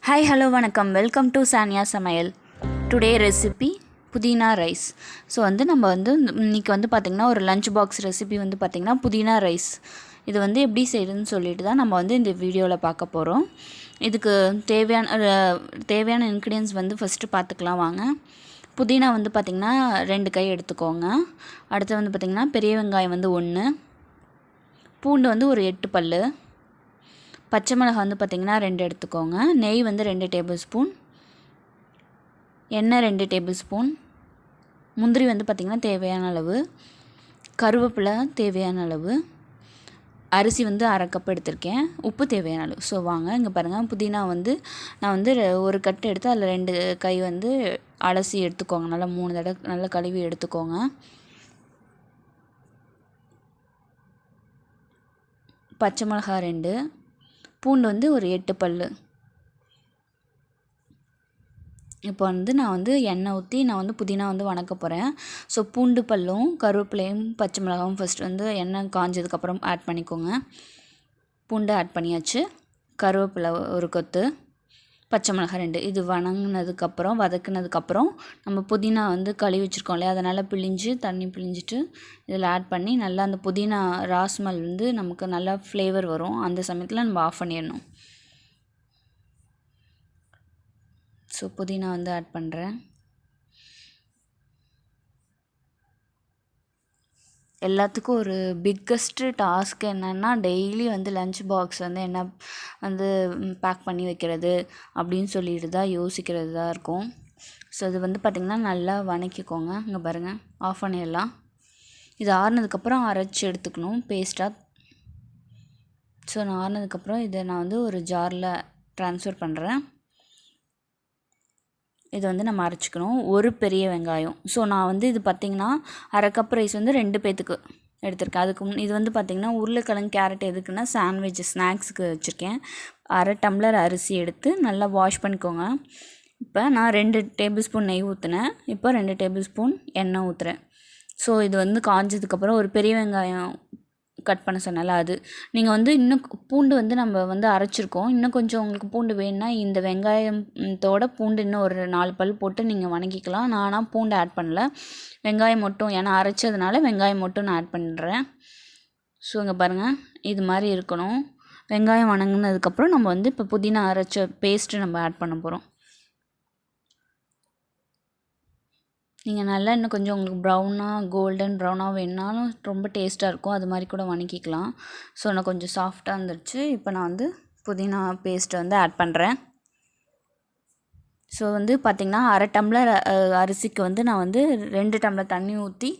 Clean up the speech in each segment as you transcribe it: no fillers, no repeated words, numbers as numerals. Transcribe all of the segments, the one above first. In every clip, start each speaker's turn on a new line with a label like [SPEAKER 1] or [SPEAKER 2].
[SPEAKER 1] Hi, hello, வணக்கம். Welcome to Sania சமையல். Today recipe புதினா ரைஸ். ஸோ நம்ம இன்றைக்கி பார்த்திங்கன்னா ஒரு லஞ்ச் பாக்ஸ் ரெசிபி பார்த்திங்கன்னா புதினா ரைஸ். இது எப்படி செய்யுதுன்னு சொல்லிட்டு தான் நம்ம இந்த வீடியோவில் பார்க்க போகிறோம். இதுக்கு தேவையான இன்க்ரீடியன்ஸ் ஃபஸ்ட்டு பார்த்துக்கலாம் வாங்க. புதினா பார்த்திங்கன்னா 2 கை எடுத்துக்கோங்க. அடுத்து பார்த்திங்கன்னா பெரிய வெங்காயம் 1, பூண்டு ஒரு 8 பல், பச்சை மிளகாய் பார்த்திங்கன்னா 2 எடுத்துக்கோங்க. நெய் 2 டேபிள் ஸ்பூன், எண்ணெய் 2 டேபிள் ஸ்பூன், முந்திரி பார்த்திங்கன்னா தேவையான அளவு, கருவேப்பிலை தேவையான அளவு, அரிசி 1/2 கப் எடுத்திருக்கேன், உப்பு தேவையான அளவு. ஸோ வாங்க இங்கே பாருங்கள். புதினா நான் ஒரு கட்டு எடுத்து அதில் 2 கை அலசி எடுத்துக்கோங்க. நல்லா 3 தடவை நல்லா கழுவி எடுத்துக்கோங்க. பச்சை மிளகாய் 2, பூண்டு ஒரு 8 பல். இப்போ நான் எண்ணெய் ஊற்றி நான் புதினா வணக்க போகிறேன். ஸோ பூண்டு பல்லும் கருவேப்பிலையும் பச்சை மிளகாவும் ஃபஸ்ட்டு எண்ணெய் காஞ்சதுக்கப்புறம் ஆட் பண்ணிக்கோங்க. பூண்டு ஆட் பண்ணியாச்சு. கருவேப்பிலை ஒரு கொத்து, பச்சை மிளகாய் 2. இது வதக்குனதுக்கப்புறம் நம்ம புதினா கழுவி வச்சுருக்கோம் இல்லையா, அதனால் தண்ணி பிழிஞ்சிட்டு இதில் ஆட் பண்ணி நல்லா அந்த புதினா ராஸ்மல் நமக்கு நல்லா ஃப்ளேவர் வரும். அந்த சமயத்தில் நம்ம ஆஃப் பண்ணிடணும். ஸோ புதினா ஆட் பண்ணுறேன். எல்லாத்துக்கும் ஒரு பிக்கஸ்ட்டு டாஸ்க் என்னென்னா டெய்லி லஞ்ச் பாக்ஸ் என்ன பேக் பண்ணி வைக்கிறது அப்படின்னு சொல்லிட்டு தான் யோசிக்கிறது தான் இருக்கும். ஸோ இது பார்த்திங்கன்னா நல்லா வணக்கிக்கோங்க. இங்கே பாருங்கள், ஆஃப் பண்ணிடலாம். இது ஆறுனதுக்கப்புறம் அரைச்சி எடுத்துக்கணும் பேஸ்ட்டாக. ஸோ நான் ஆறுனதுக்கப்புறம் இதை நான் ஒரு ஜாரில் ட்ரான்ஸ்ஃபர் பண்ணுறேன். இது நம்ம அரைச்சிக்கணும். ஒரு பெரிய வெங்காயம். ஸோ நான் இது பார்த்திங்கன்னா 1/2 கப் ரைஸ் 2 பேத்துக்கு எடுத்திருக்கேன். அதுக்கு இது பார்த்திங்கன்னா உருளைக்கிழங்கு கேரட் எதுக்குன்னா ஸ்நாக்ஸுக்கு வச்சுருக்கேன். 1/2 டம்ளர் அரிசி எடுத்து நல்லா வாஷ் பண்ணிக்கோங்க. இப்போ நான் 2 டேபிள் ஸ்பூன் நெய் ஊற்றினேன். இப்போ 2 டேபிள் ஸ்பூன் எண்ணெய் ஊற்றுறேன். ஸோ இது காஞ்சதுக்கப்புறம் ஒரு பெரிய வெங்காயம் கட் பண்ண சொன்னால அது நீங்கள் இன்னும் பூண்டு நம்ம அரைச்சிருக்கோம். இன்னும் கொஞ்சம் உங்களுக்கு பூண்டு வேணுன்னா இந்த வெங்காயத்தோட பூண்டு இன்னும் ஒரு 4 பல் போட்டு நீங்கள் வணங்கிக்கலாம். நானாக பூண்டு ஆட் பண்ணல, வெங்காயம் மட்டும், ஏன்னா அரைச்சதுனால வெங்காயம் மட்டும் நான் ஆட் பண்ணுறேன். ஸோ இங்கே பாருங்கள், இது மாதிரி இருக்கணும். வெங்காயம் வணங்கினதுக்கப்புறம் நம்ம இப்போ புதினா அரைச்ச பேஸ்ட்டு நம்ம ஆட் பண்ண போகிறோம். நீங்கள் நல்லா இன்னும் கொஞ்சம் உங்களுக்கு கோல்டன் ப்ரௌனாக வேணுனாலும் ரொம்ப டேஸ்ட்டாக இருக்கும். அது மாதிரி கூட வணக்கிக்கலாம். ஸோ நான் கொஞ்சம் சாஃப்டாக இருந்துருச்சு. இப்போ நான் புதினா பேஸ்ட்டை ஆட் பண்ணுறேன். ஸோ பார்த்திங்கன்னா 1/2 டம்ளர் அரிசிக்கு நான் 2 டம்ளர் தண்ணி ஊற்றி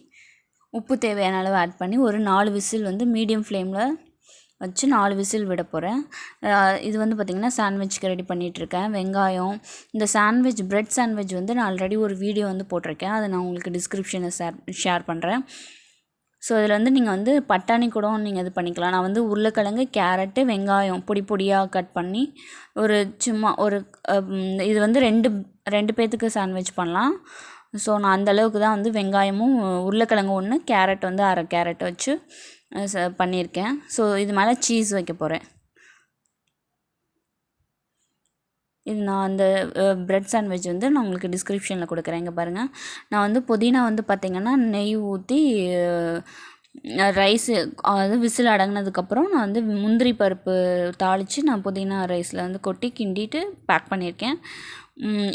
[SPEAKER 1] உப்பு தேவையான அளவு ஆட் பண்ணி ஒரு 4 விசில் மீடியம் ஃப்ளேமில் வச்சு 4 விசில் விட போகிறேன். இது பார்த்திங்கன்னா சாண்ட்விச்சுக்கு ரெடி பண்ணிகிட்ருக்கேன். வெங்காயம் இந்த பிரெட் சாண்ட்விச் நான் ஆல்ரெடி ஒரு வீடியோ போட்டிருக்கேன். அதை நான் உங்களுக்கு டிஸ்கிரிப்ஷனில் ஷேர் பண்ணுறேன். ஸோ இதில் நீங்கள் பட்டாணி கூட நீங்கள் இது பண்ணிக்கலாம். நான் உருளைக்கிழங்கு, கேரட்டு, வெங்காயம் பொடி பொடியாக கட் பண்ணி சும்மா இது 2 பேத்துக்கு சாண்ட்விச் பண்ணலாம். ஸோ நான் அந்தளவுக்கு தான் வெங்காயமும் உருளைக்கிழங்கு 1, கேரட் 1/2 கேரட் வச்சு பண்ணியிருக்கேன். ஸோ இது மேலே சீஸ் வைக்க போகிறேன். இது நான் அந்த பிரெட் சாண்ட்விச் நான் உங்களுக்கு டிஸ்கிரிப்ஷனில் கொடுக்குறேன். இங்கே பாருங்கள், நான் புதினா பார்த்திங்கன்னா நெய் ஊற்றி ரைஸு விசில் அடங்கினதுக்கப்புறம் நான் முந்திரி பருப்பு தாளித்து நான் புதினா ரைஸில் கொட்டி கிண்டிட்டு பேக் பண்ணியிருக்கேன்.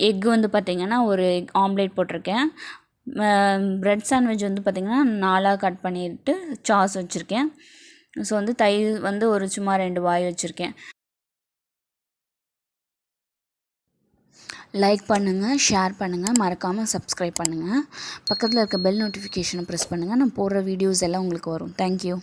[SPEAKER 1] எக்கு பார்த்திங்கன்னா ஒரு ஆம்லேட் போட்டிருக்கேன். பிரெட் சாண்ட்விச் பார்த்திங்கன்னா 4ஆக கட் பண்ணிவிட்டு சாஸ் வச்சுருக்கேன். ஸோ தயிர் ஒரு சும்மா 2 வாய் வச்சுருக்கேன். லைக் பண்ணுங்கள், ஷேர் பண்ணுங்கள், மறக்காமல் சப்ஸ்கிரைப் பண்ணுங்கள். பக்கத்தில் இருக்க பெல் நோட்டிஃபிகேஷனை ப்ரெஸ் பண்ணுங்கள். நான் போடுற வீடியோஸ் எல்லாம் உங்களுக்கு வரும். தேங்க்யூ.